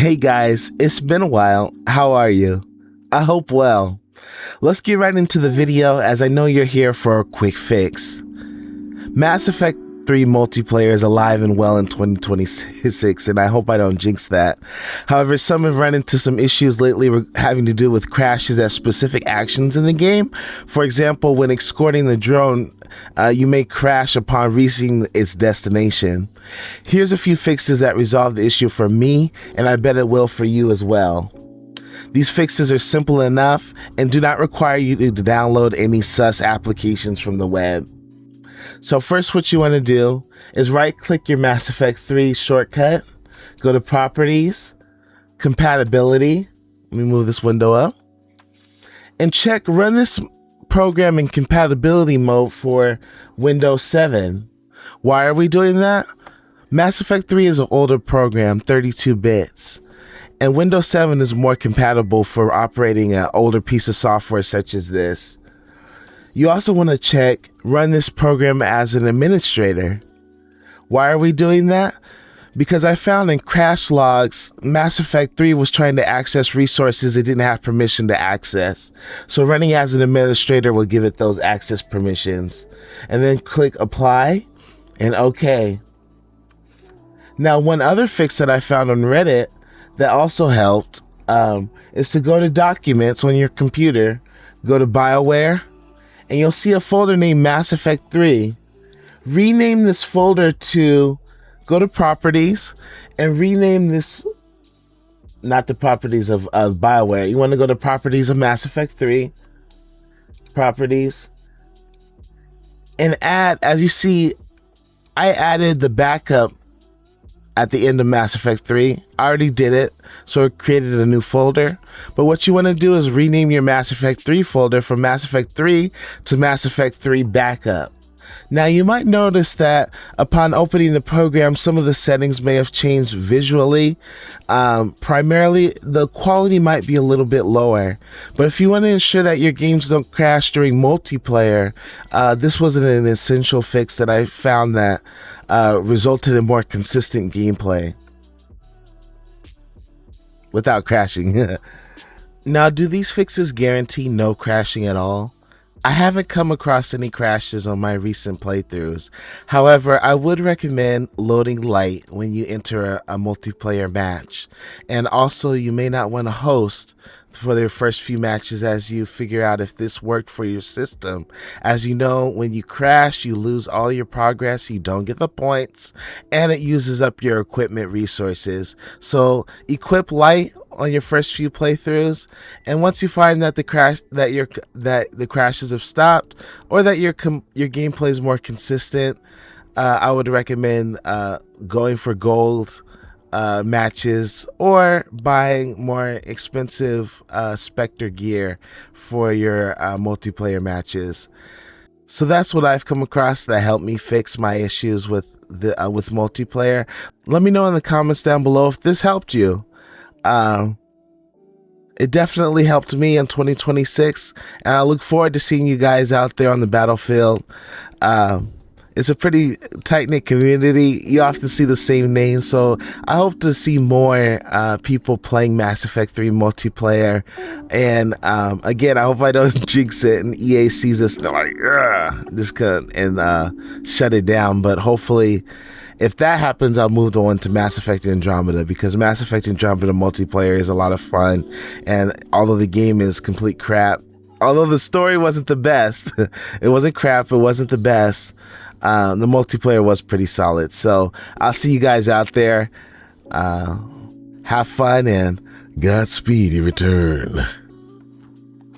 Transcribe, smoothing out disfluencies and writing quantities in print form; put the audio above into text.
Hey guys, it's been a while. How are you? I hope well. Let's get right into the video as I know you're here for a quick fix. Mass Effect 3 multiplayer is alive and well in 2026, and I hope I don't jinx that. However, some have run into some issues lately having to do with crashes at specific actions in the game. For example, when escorting the drone, you may crash upon reaching its destination. Here's a few fixes that resolve the issue for me, and I bet it will for you as well. These fixes are simple enough and do not require you to download any sus applications from the web. So first, what you want to do is right-click your Mass Effect 3 shortcut, go to Properties, Compatibility, let me move this window up, and run this program in compatibility mode for Windows 7. Why are we doing that? Mass Effect 3 is an older program, 32 bits, and Windows 7 is more compatible for operating an older piece of software such as this. You also want to run this program as an administrator. Why are we doing that? Because I found in crash logs, Mass Effect 3 was trying to access resources it didn't have permission to access. So running as an administrator will give it those access permissions. And then click Apply and OK. Now, one other fix that I found on Reddit that also helped is to go to Documents on your computer, go to BioWare, and you'll see a folder named Mass Effect 3. Rename this folder to, go to Properties, and rename this, not the properties of BioWare. You want to go to Properties of Mass Effect 3, Properties, and add, as you see, I added the backup at the end of Mass Effect 3. I already did it, so it created a new folder. But what you want to do is rename your Mass Effect 3 folder from Mass Effect 3 to Mass Effect 3 Backup. Now, you might notice that upon opening the program, some of the settings may have changed visually. Primarily, the quality might be a little bit lower. But if you want to ensure that your games don't crash during multiplayer, this was an essential fix that I found that resulted in more consistent gameplay without crashing. Now, do these fixes guarantee no crashing at all? I haven't come across any crashes on my recent playthroughs. However, I would recommend loading light when you enter a multiplayer match. And also, you may not want to host for your first few matches as you figure out if this worked for your system. As you know, when you crash, you lose all your progress, you don't get the points, and it uses up your equipment resources. So equip light on your first few playthroughs, and once you find that the crashes have stopped, or that your gameplay is more consistent, I would recommend going for gold matches or buying more expensive Spectre gear for your multiplayer matches. So that's what I've come across that helped me fix my issues with multiplayer. Let me know in the comments down below if this helped you. It definitely helped me in 2026, and I look forward to seeing you guys out there on the battlefield. It's a pretty tight-knit community. You often see the same names, so I hope to see more people playing Mass Effect 3 multiplayer. And again, I hope I don't jinx it and EA sees this and they're like, this could, and shut it down. But hopefully, if that happens, I'll move on to Mass Effect Andromeda, because Mass Effect Andromeda multiplayer is a lot of fun. And although the game is complete crap, although the story wasn't the best, it wasn't crap, it wasn't the best, the multiplayer was pretty solid. So I'll see you guys out there. Have fun and Godspeed in return.